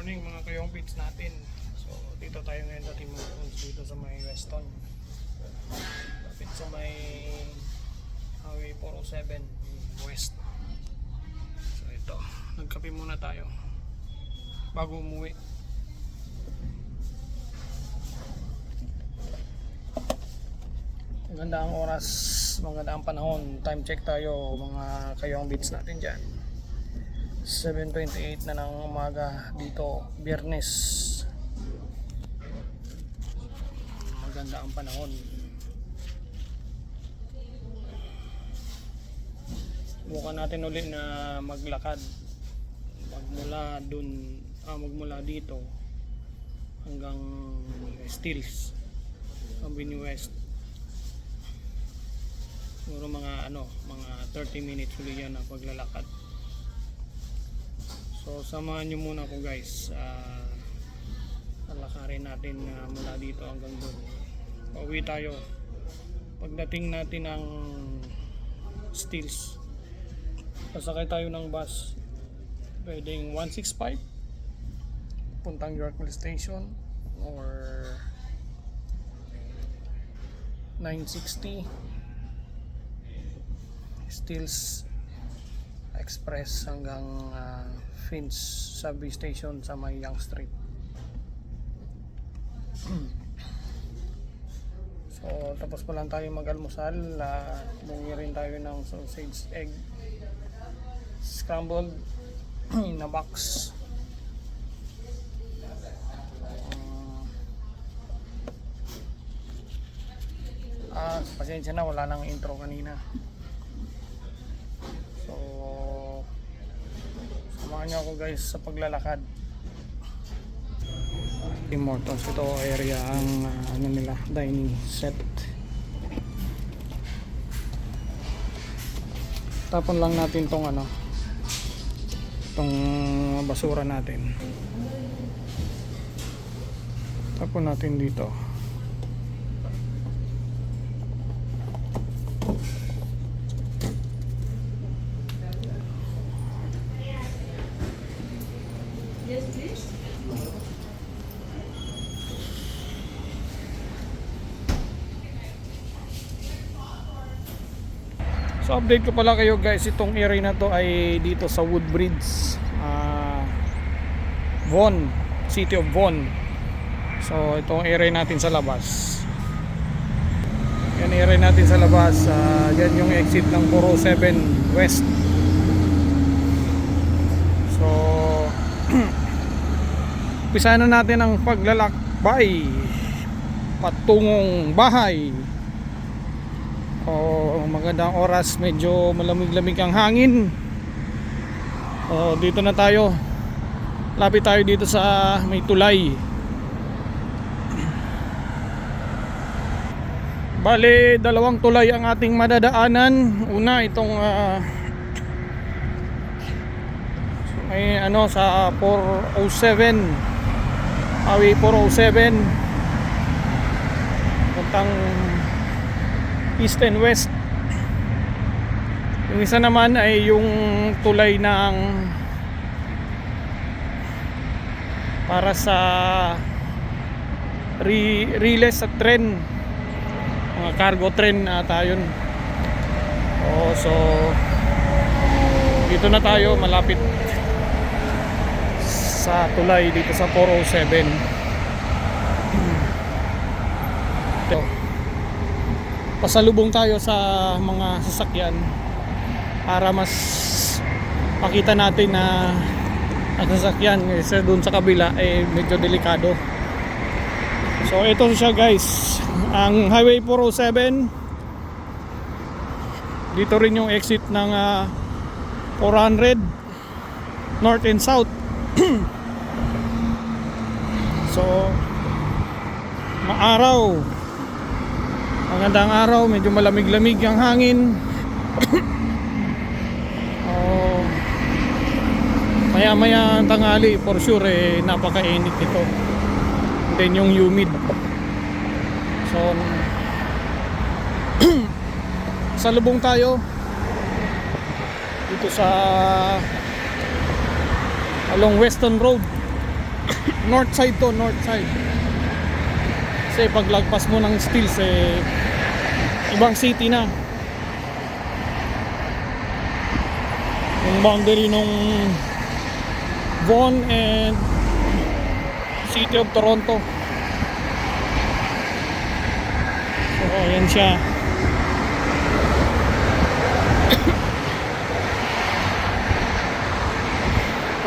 morning mga kayong beats natin. So dito tayo ngayon sa Timog, dito sa may Weston, lapit sa may Highway 407 West. So ito, nagkape muna tayo bago umuwi. Maganda ang oras, maganda ang panahon. Time check tayo mga kayong beats natin dyan. 7:28 na ng umaga dito, Biyernes. Maganda ang panahon. Subukan natin ulit na maglakad magmula dito hanggang Steels, Avenue West. Siguro mga 30 minutes ulit yan na paglalakad. So samahan nyo muna ako guys, lalakarin natin mula dito hanggang doon. Pauwi tayo. Pagdating natin ng Steels, pasakay tayo ng bus, pwedeng 165 puntang Yorkville Station or 960 Steels Express hanggang Finch Subway Station sa may Yonge Street. So tapos pa lang tayo mag-almusal, bumili rin tayo ng sausage egg scrambled na box. Pasensya na, wala nang intro kanina. So samahan niyo ako guys sa paglalakad. Tim Hortons, ito area ang nila, dining set. Tapon lang natin tong basura natin. Tapon natin dito. Yes, please. So update ko pala kayo guys, itong area na to ay dito sa Woodbridge, Vaughan, City of Vaughan. So itong area natin sa labas. Yan area natin sa labas, yan yung exit ng 407 West. So umpisa na natin ang paglalakbay patungong bahay. Magandang oras, medyo malamig-lamig ang hangin. Dito na tayo, lapit tayo dito sa may tulay. Bale, dalawang tulay ang ating madadaanan. Una itong may sa 407, Highway 407 puntang East and West. Yung isa naman ay yung tulay ng para sa relays sa tren, mga cargo train ata yun. So dito na tayo, malapit sa tulay dito sa 407. Pasalubong tayo sa mga sasakyan para mas pakita natin na ang sasakyan kasi doon sa kabila medyo delikado. So ito siya guys, ang Highway 407. Dito rin yung exit ng 400 North and South. So maaraw, magandang araw, medyo malamig-lamig ang hangin. Maya-maya tanghali for sure napakainit ito. Then yung humid. So salubong tayo dito sa along Weston Road. North side to, north side. Kasi paglagpas mo ng Steels eh, ibang city na. Yung boundary nung Vaughan and City of Toronto. So ayan siya.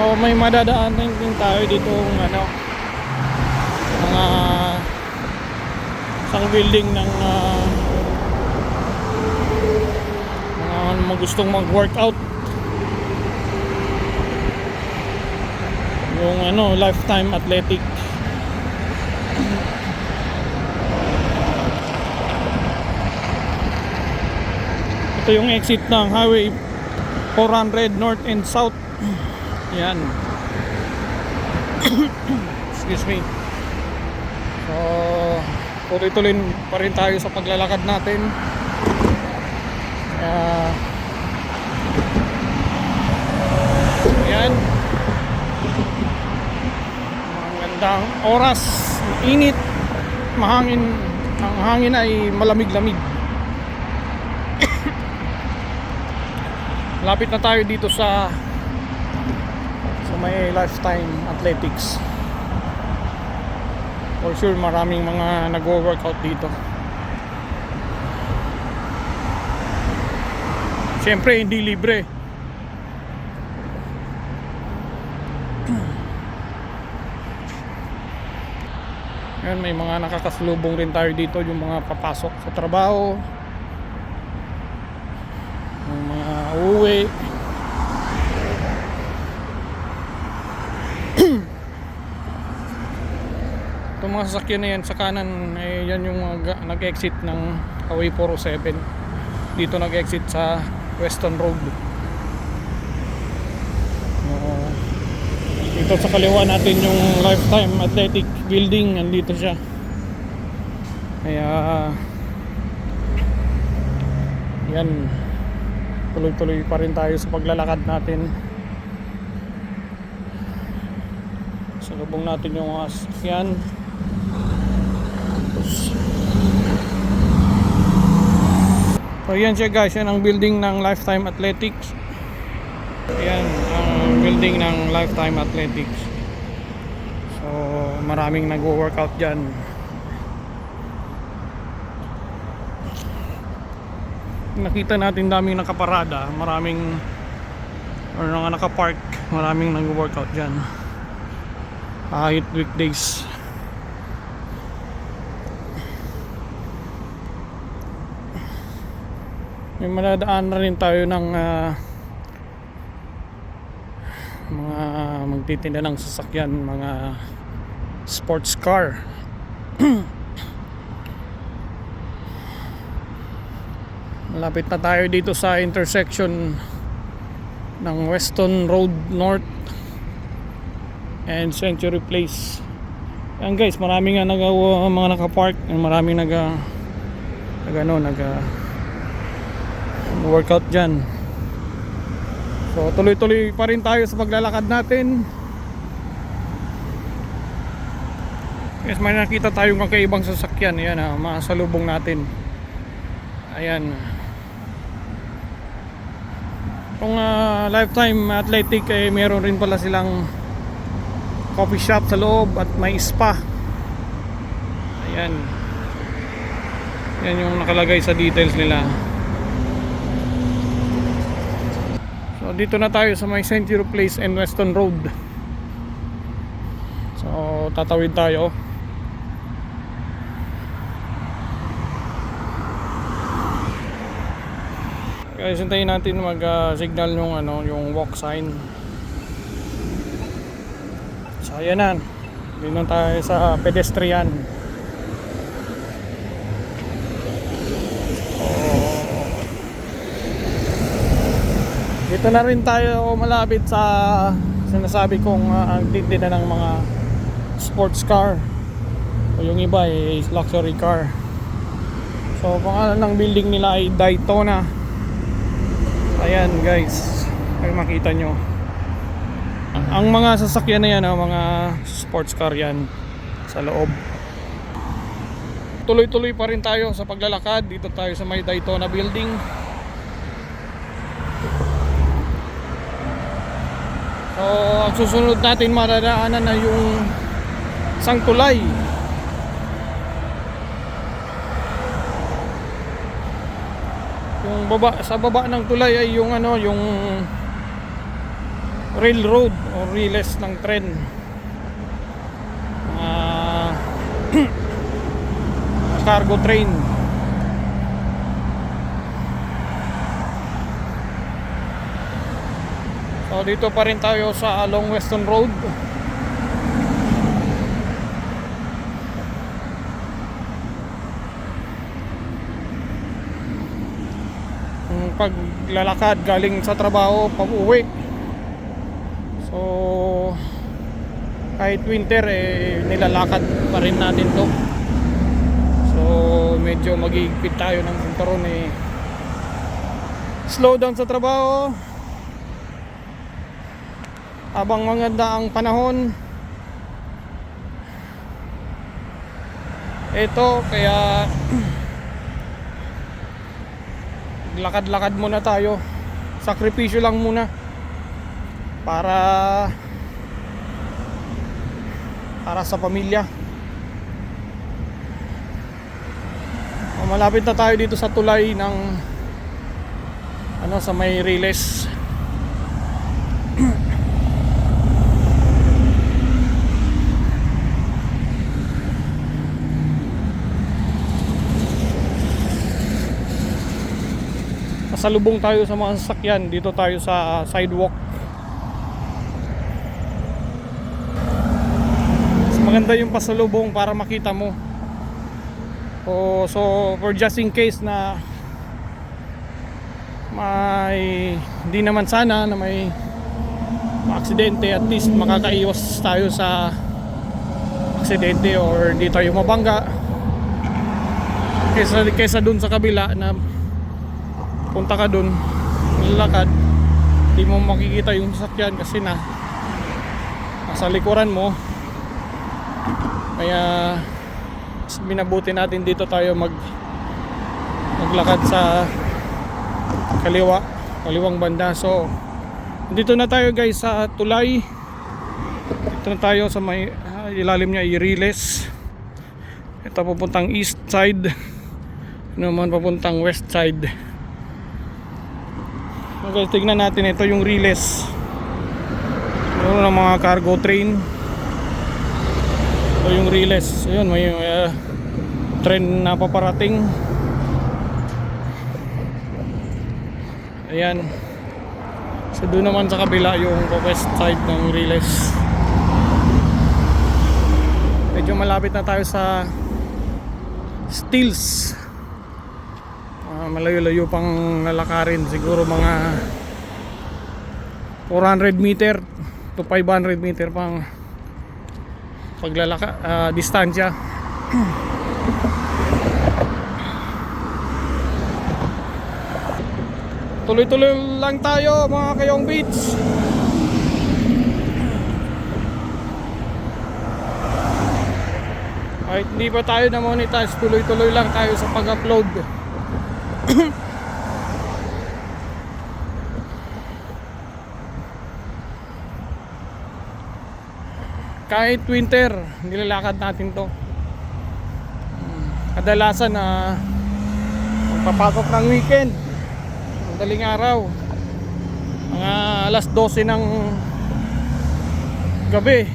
So may madadaanan din tayo dito ng ano, mga isang building ng mga gustong mag-workout. Yung ano, Lifetime Athletic. Ito yung exit ng Highway 400 North and South. Yan. Excuse me. So, tuloy-tuloy pa rin tayo sa paglalakad natin. Yan. Magandang oras, init, mahangin. Ang hangin ay malamig-lamig. Lapit na tayo dito sa may Lifetime Athletics. For sure maraming mga nagwo-workout dito. Siyempre hindi libre. Yan, may mga nakakasalubong rin tayo dito, yung mga papasok sa trabaho, yung mga uuwi. Itong mga sasakyan na yan sa kanan, eh, yan yung nag-exit ng Highway 407. Dito nag-exit sa Weston Road. Dito sa kaliwa natin yung Lifetime Athletic Building, nandito siya. Kaya yan, tuloy-tuloy pa rin tayo sa paglalakad natin. Salubong natin yung mga sasakyan. So yan siya guys, yan ang building ng Lifetime Athletics. Yan ang building ng Lifetime Athletics. So maraming nagwo-workout dyan. Nakita natin daming nakaparada, maraming or nakapark, maraming nagwo-workout dyan. Kahit weekdays. May madadaan na rin tayo ng mga magtitinda ng sasakyan, mga sports car. Malapit na tayo dito sa intersection ng Weston Road North and Century Place. Yan guys, maraming nga mga nakapark, maraming workout dyan. So tuloy-tuloy pa rin tayo sa paglalakad natin. Yes, may nakita tayong kakaibang sasakyan. Ayan, masalubong natin. Ayan. Kung Lifetime Athletic eh, meron rin pala silang coffee shop sa loob at may spa. Ayan. Yan yung nakalagay sa details nila. So dito na tayo sa may Century Place and Weston Road. So tatawid tayo. Guys, hintayin natin mag-signal yung yung walk sign. So ayan na. Dito na tayo sa pedestrian. Dito na rin tayo malapit sa sinasabi kong ang titinda ng mga sports car. O yung iba ay luxury car. So pangalan ng building nila ay Daytona. Ayan guys, ay makita nyo. Ang mga sasakyan na yan, mga sports car yan sa loob. Tuloy-tuloy pa rin tayo sa paglalakad. Dito tayo sa may Daytona building. So ang susunod natin madadaanan na yung isang tulay. Yung sa baba ng tulay ay yung yung railroad o riles ng tren. Cargo train. So dito pa rin tayo sa Long Weston Road. Paglalakad galing sa trabaho pauwi. So kahit winter nilalakad pa rin natin to. So medyo magigpit tayo ng sinturon slow down sa trabaho habang maganda ang panahon. Ito kaya lakad-lakad muna tayo. Sakripisyo lang muna para sa pamilya. Malapit na tayo dito sa tulay ng sa may riles. Pasalubong tayo sa mga sasakyan. Dito tayo sa sidewalk. Mas maganda yung pasalubong para makita mo. So for just in case na may hindi naman sana na may aksidente, at least makakaiwas tayo sa aksidente or hindi tayo mabangga kaysa dun sa kabila na punta ka dun lalakad, hindi mo makikita yung sasakyan kasi nasa likuran mo. Kaya minabuti natin dito tayo maglakad sa kaliwang banda. So dito na tayo guys sa tulay. Dito na tayo sa may ilalim niya i-riles. Ito papuntang east side, naman papuntang west side. Okay, tignan natin ito yung riles. Ito ng mga cargo train. Ito yung riles. Ayun, may train na paparating. Ayan. So doon naman sa kabila yung west side ng riles. Medyo malapit na tayo sa Steels. Malayo-layo pang lalakarin, siguro mga 400 meter to 500 meter pang distansya. Tuloy-tuloy lang tayo mga kayong beats. Kahit hindi pa tayo na monetize, tuloy-tuloy lang tayo sa pag-upload. Kahit winter, nilalakad natin to. Kadalasan na magpapasok ng weekend, madaling araw, mga alas 12 ng gabi,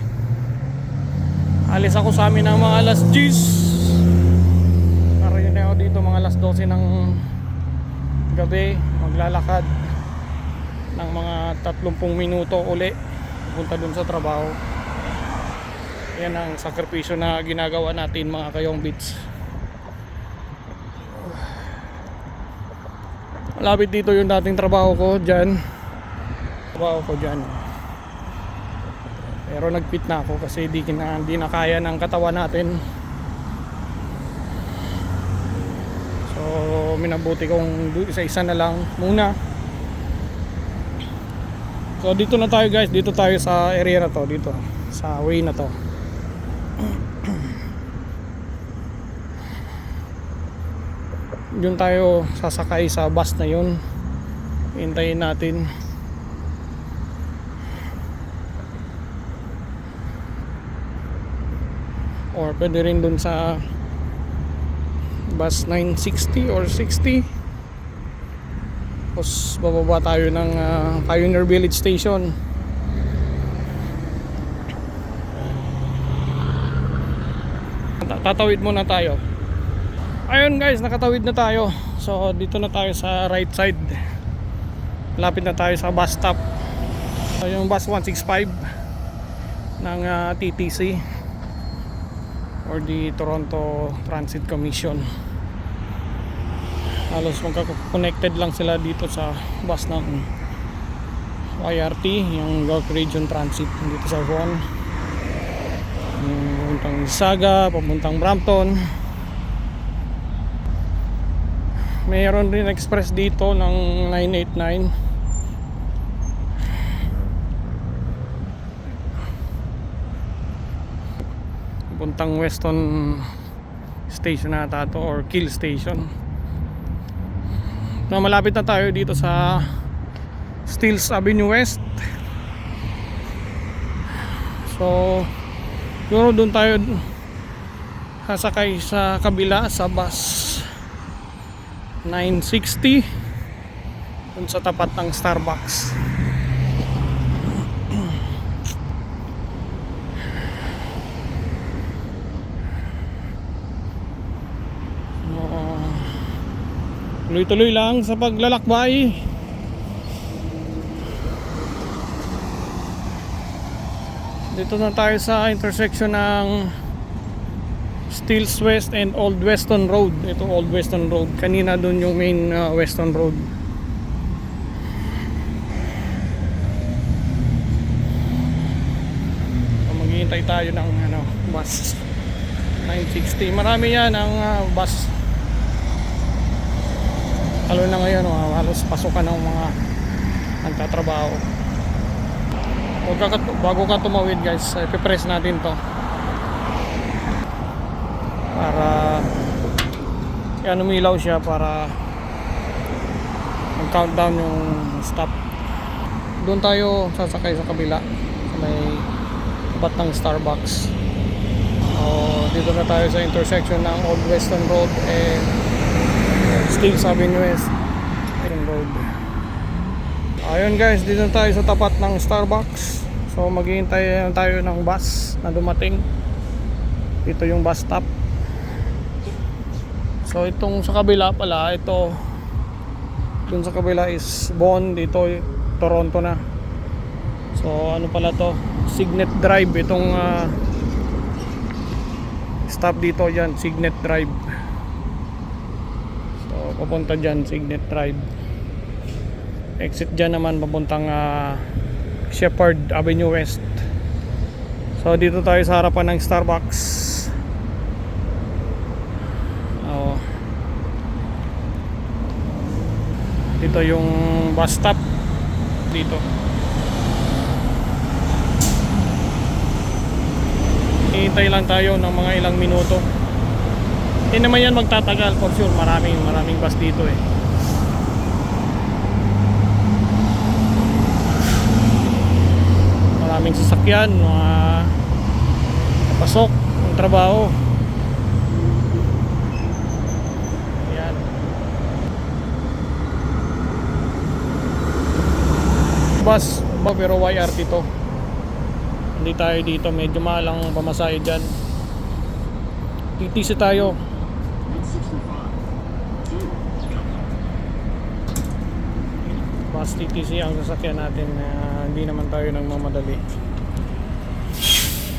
alis ako sa amin ng mga alas 10. Narinig ako dito mga alas 12 ng gabi, maglalakad ng mga 30 minuto uli punta dun sa trabaho. Yan ang sakripisyo na ginagawa natin mga kayong beats. Malapit dito yung dating trabaho ko dyan. Pero nag-quit na ako kasi di na kaya ng katawan natin. So minabuti kong isa-isa na lang muna. So dito na tayo guys, dito tayo sa area na to, dito sa way na to. Yun tayo sasakay sa bus na yun. Hintayin natin. Or pwede rin dun sa bus 960 or 60. Tapos bababa tayo ng Pioneer Village Station. Tatawid muna tayo. Ayun guys, nakatawid na tayo. So dito na tayo sa right side. Lapit na tayo sa bus stop. So, yung bus 165 ng TTC or the Toronto Transit Commission. Halos magka-connected lang sila dito sa bus ng YRT, yung York Region Transit dito sa Vaughan. Papuntang Mississauga, papuntang Brampton. Mayroon rin express dito ng 989. Papuntang Weston Station na to or Kill Station. No, malapit na tayo dito sa Steeles Avenue West. So siguro doon tayo sasakay sa kabila sa bus 960 dun sa tapat ng Starbucks. Tuloy-tuloy lang sa paglalakbay. Dito na tayo sa intersection ng Steeles West and Old Weston Road. Ito Old Weston Road. Kanina dun yung main Weston Road. So, maghihintay tayo ng bus 960. Marami yan ang bus. Lalo na ngayon, halos pasukan ng mga nagtatrabaho. Bago ka tumawid guys, ipipress natin to para yan, umilaw siya para mag-countdown yung stop. Doon tayo sasakay sa kabila sa may tapat ng Starbucks. Dito na tayo sa intersection ng Old Weston Road and Steeles Avenue West Road. Ayun guys, dito na tayo sa tapat ng Starbucks. So maghihintay tayo ng bus na dumating. Dito yung bus stop. So itong sa kabila pala, ito dun sa kabila is Vaughan, dito Toronto na. So ano pala to, Signet Drive. Itong stop dito yan, Signet Drive. Papunta dyan, Signet Drive. Exit dyan naman papuntang Shepherd Avenue West. So dito tayo sa harapan ng Starbucks. Dito yung bus stop dito. Hintay lang tayo ng mga ilang minuto. Hindi naman yan magtatagal for sure. Maraming bus dito eh. Maraming sasakyan, mga pasok ng trabaho. Ayan. Bus, pero YRT to. Hindi tayo dito, medyo mahal ang pamasahe dyan. TTC tayo. Bus TTC ang sasakyan natin. Hindi naman tayo nagmamadali.